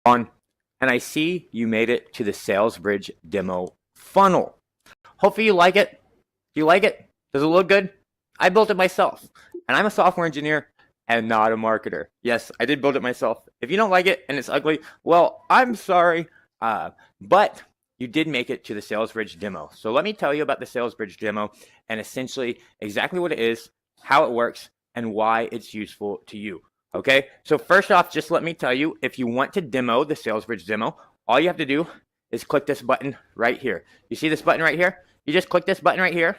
On, and I see you made it to the Sales Bridge demo funnel. Hopefully you like it. Do you like it? Does it look good? I built it myself, and I'm a software engineer and not a marketer. Yes, I did build it myself. If you don't like it and it's ugly, well, I'm sorry, but you did make it to the Sales Bridge demo. So let me tell you about the Sales Bridge demo and essentially exactly what it is, how it works, and why it's useful to you. Okay, so first off, just let me tell you, if you want to demo the Sales Bridge demo, all you have to do is click this button right here. You see this button right here? You just click this button right here,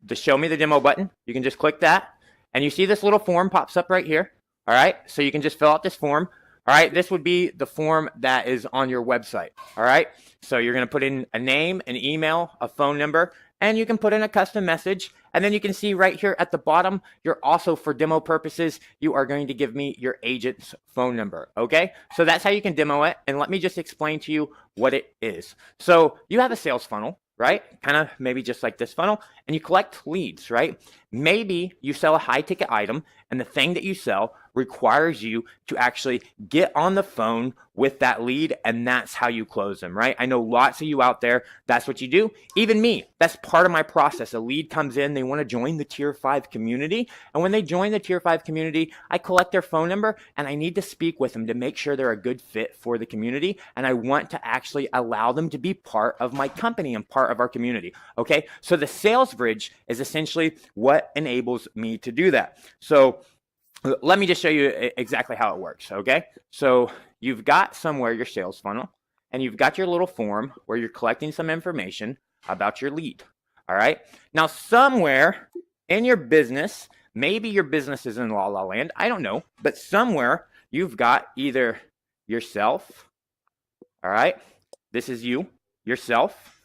the show me the demo button. You can just click that, and you see this little form pops up right here. All right, so you can just fill out this form. All right, this would be the form that is on your website. All right, so you're going to put in a name, an email, a phone number, and you can put in a custom message. And then you can see right here at the bottom, you're also, for demo purposes, you are going to give me your agent's phone number. Okay, so that's how you can demo it. And let me just explain to you what it is. So you have a sales funnel, right? Kind of maybe just like this funnel, and you collect leads, right? Maybe you sell a high ticket item, and the thing that you sell requires you to actually get on the phone with that lead, and that's how you close them, right? I know lots of you out there, that's what you do. Even me, that's part of my process. A lead comes in, they want to join the Tier 5 community, and when they join the Tier 5 community, I collect their phone number, and I need to speak with them to make sure they're a good fit for the community, and I want to actually allow them to be part of my company and part of our community, okay? So the sales bridge is essentially what enables me to do that. So let me just show you exactly how it works, okay? So you've got somewhere your sales funnel, and you've got your little form where you're collecting some information about your lead, all right? Now, somewhere in your business, maybe your business is in La La Land, I don't know, but somewhere you've got either yourself, all right? This is you, yourself,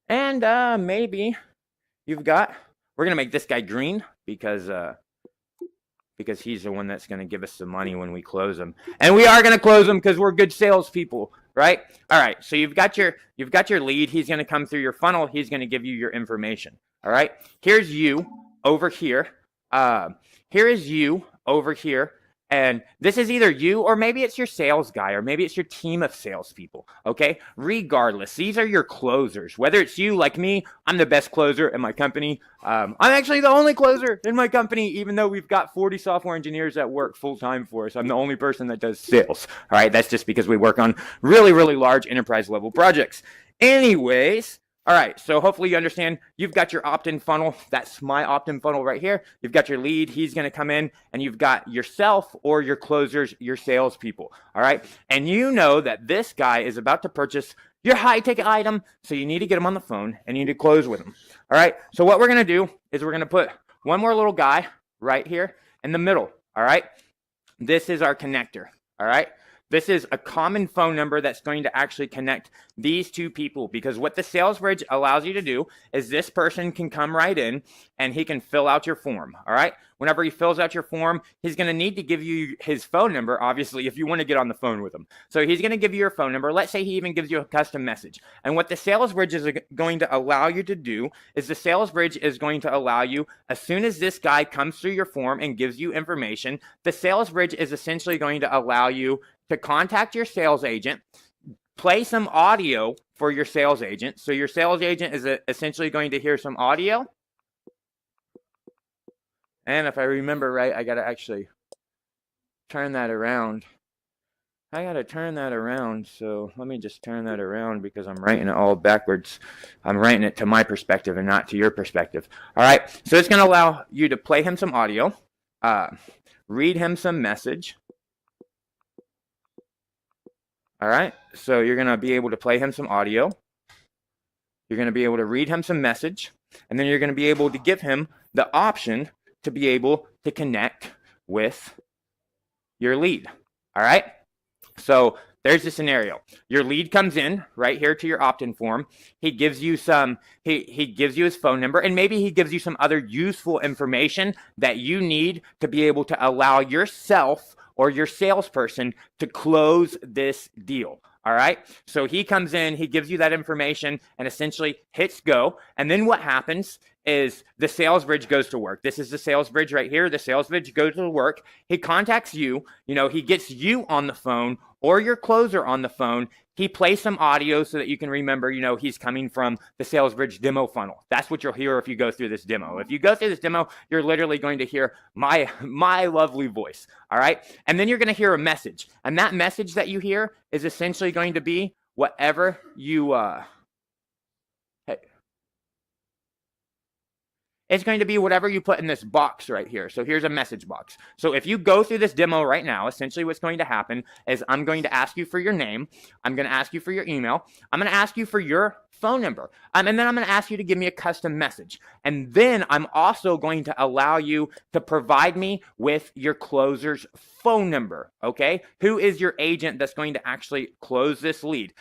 and maybe you've got, we're gonna make this guy green because he's the one that's going to give us some money when we close them. And we are going to close them because we're good salespeople, right? All right, so you've got your lead. He's going to come through your funnel. He's going to give you your information, all right? Here's you over here. Here is you over here. And this is either you, or maybe it's your sales guy, or maybe it's your team of salespeople, okay? Regardless, these are your closers. Whether it's you, like me, I'm the best closer in my company. I'm actually the only closer in my company, even though we've got 40 software engineers that work full-time for us. I'm the only person that does sales, all right? That's just because we work on really, really large enterprise-level projects. Anyways, all right, so hopefully you understand. You've got your opt-in funnel. That's my opt-in funnel right here. You've got your lead. He's going to come in, and you've got yourself or your closers, your salespeople, all right? And you know that this guy is about to purchase your high-ticket item, so you need to get him on the phone, and you need to close with him, all right? So what we're going to do is we're going to put one more little guy right here in the middle, all right? This is our connector, all right? This is a common phone number that's going to actually connect these two people, because what the sales bridge allows you to do is this person can come right in and he can fill out your form, all right? Whenever he fills out your form, he's going to need to give you his phone number, obviously, if you want to get on the phone with him. So he's going to give you your phone number. Let's say he even gives you a custom message. And what the sales bridge is going to allow you to do is the sales bridge is going to allow you, as soon as this guy comes through your form and gives you information, the sales bridge is essentially going to allow you to contact your sales agent, play some audio for your sales agent. So your sales agent is essentially going to hear some audio. And if I remember right, I got to actually turn that around. I got to turn that around. So let me just turn that around because I'm writing it all backwards. I'm writing it to my perspective and not to your perspective. All right. So it's going to allow you to play him some audio, read him some message. All right, so you're going to be able to play him some audio. You're going to be able to read him some message. And then you're going to be able to give him the option to be able to connect with your lead. All right, so there's the scenario. Your lead comes in right here to your opt-in form. He gives you he gives you his phone number, and maybe he gives you some other useful information that you need to be able to allow yourself or your salesperson to close this deal. All right. So he comes in, he gives you that information and essentially hits go. And then what happens is the sales bridge goes to work. This is the sales bridge right here. The sales bridge goes to work. He contacts you. He gets you on the phone or your closer on the phone. He plays some audio so that you can remember, he's coming from the sales bridge demo funnel. That's what you'll hear if you go through this demo. If you go through this demo, you're literally going to hear my lovely voice. All right. And then you're going to hear a message. And that message that you hear is essentially going to be whatever you, it's going to be whatever you put in this box right here. So here's a message box. So if you go through this demo right now, essentially what's going to happen is I'm going to ask you for your name. I'm going to ask you for your email. I'm going to ask you for your phone number. And then I'm going to ask you to give me a custom message. And then I'm also going to allow you to provide me with your closer's phone number, okay? Who is your agent that's going to actually close this lead?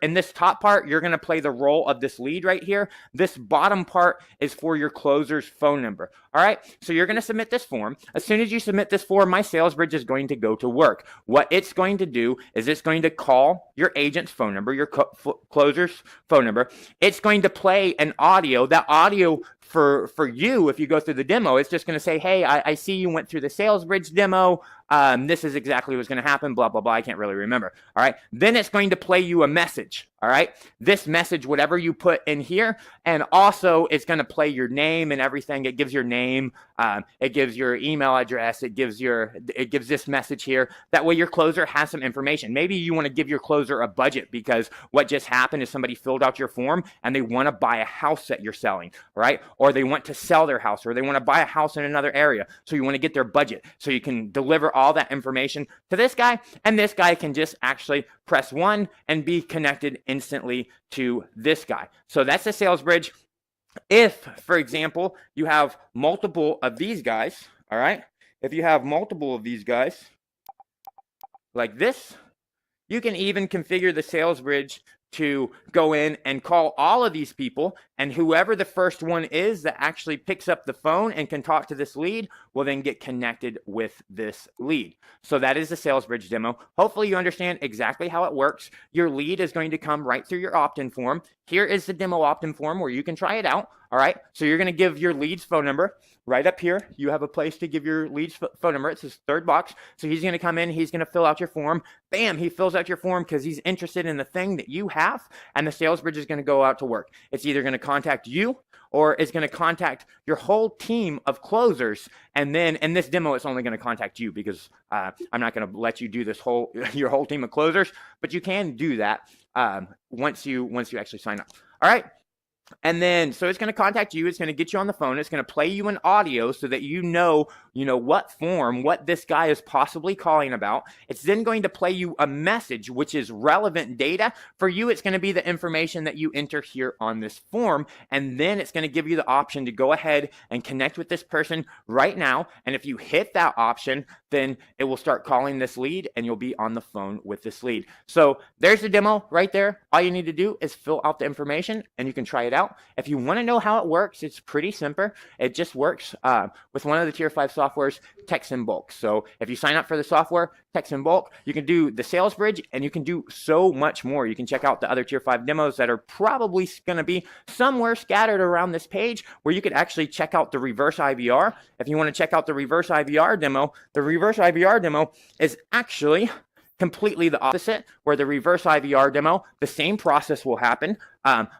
In this top part, you're going to play the role of this lead right here. This bottom part is for your closer's phone number, all right? So you're going to submit this form. As soon as you submit this form, my sales bridge is going to go to work. What it's going to do is it's going to call your agent's phone number, your closer's phone number. It's going to play an audio. That audio for you, if you go through the demo, it's just going to say, hey, I see you went through the sales bridge demo. This is exactly what's going to happen, blah, blah, blah. I can't really remember. All right. Then it's going to play you a message. All right. This message, whatever you put in here, and also it's going to play your name and everything. It gives your name. It gives your email address. It gives this message here. That way your closer has some information. Maybe you want to give your closer a budget because what just happened is somebody filled out your form and they want to buy a house that you're selling, right? Or they want to sell their house, or they want to buy a house in another area. So you want to get their budget so you can deliver all that information to this guy, and this guy can just actually press 1 and be connected instantly to this guy. So that's the sales bridge. If, for example, you have multiple of these guys, all right? If you have multiple of these guys like this, you can even configure the sales bridge to go in and call all of these people, and whoever the first one is that actually picks up the phone and can talk to this lead will then get connected with this lead. So that is the sales bridge demo. Hopefully you understand exactly how it works. Your lead is going to come right through your opt-in form. Here is the demo opt-in form where you can try it out. All right. So you're going to give your lead's phone number right up here. You have a place to give your lead's phone number. It's his third box. So he's going to come in. He's going to fill out your form. Bam. He fills out your form because he's interested in the thing that you have. And the sales bridge is going to go out to work. It's either going to contact you or it's going to contact your whole team of closers. And then in this demo, it's only going to contact you because I'm not going to let you do this your whole team of closers, but you can do that once you actually sign up. All right. And then, so it's going to contact you. It's going to get you on the phone. It's going to play you an audio so that you know what this guy is possibly calling about. It's then going to play you a message, which is relevant data. For you, it's going to be the information that you enter here on this form. And then it's going to give you the option to go ahead and connect with this person right now. And if you hit that option, then it will start calling this lead and you'll be on the phone with this lead. So there's the demo right there. All you need to do is fill out the information and you can try it out. If you want to know how it works, it's pretty simple. It just works with one of the tier 5 softwares, text in bulk. So if you sign up for the software, text in bulk, you can do the sales bridge and you can do so much more. You can check out the other tier 5 demos that are probably going to be somewhere scattered around this page where you could actually check out the reverse IVR. If you want to check out the reverse IVR demo, the reverse IVR demo is actually completely the opposite, where the reverse IVR demo, the same process will happen.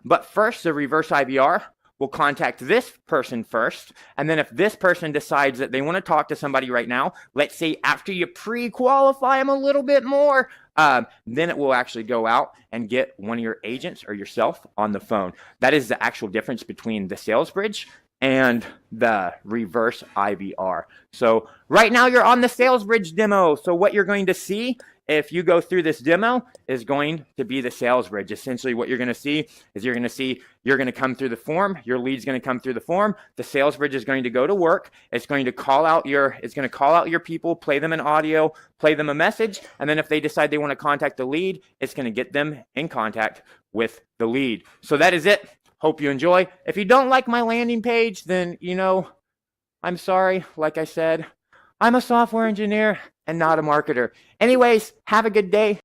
But first, the reverse IVR will contact this person first. And then if this person decides that they want to talk to somebody right now, let's say after you pre-qualify them a little bit more, then it will actually go out and get one of your agents or yourself on the phone. That is the actual difference between the sales bridge and the reverse IVR. So right now you're on the sales bridge demo. So what you're going to see if you go through this demo is going to be the sales bridge. Essentially what you're going to see is you're going to come through the form. Your lead's going to come through the form. The sales bridge is going to go to work. It's going to call out your people, play them an audio, play them a message. And then if they decide they want to contact the lead, it's going to get them in contact with the lead. So that is it. Hope you enjoy. If you don't like my landing page, then, I'm sorry. Like I said, I'm a software engineer and not a marketer. Anyways, have a good day.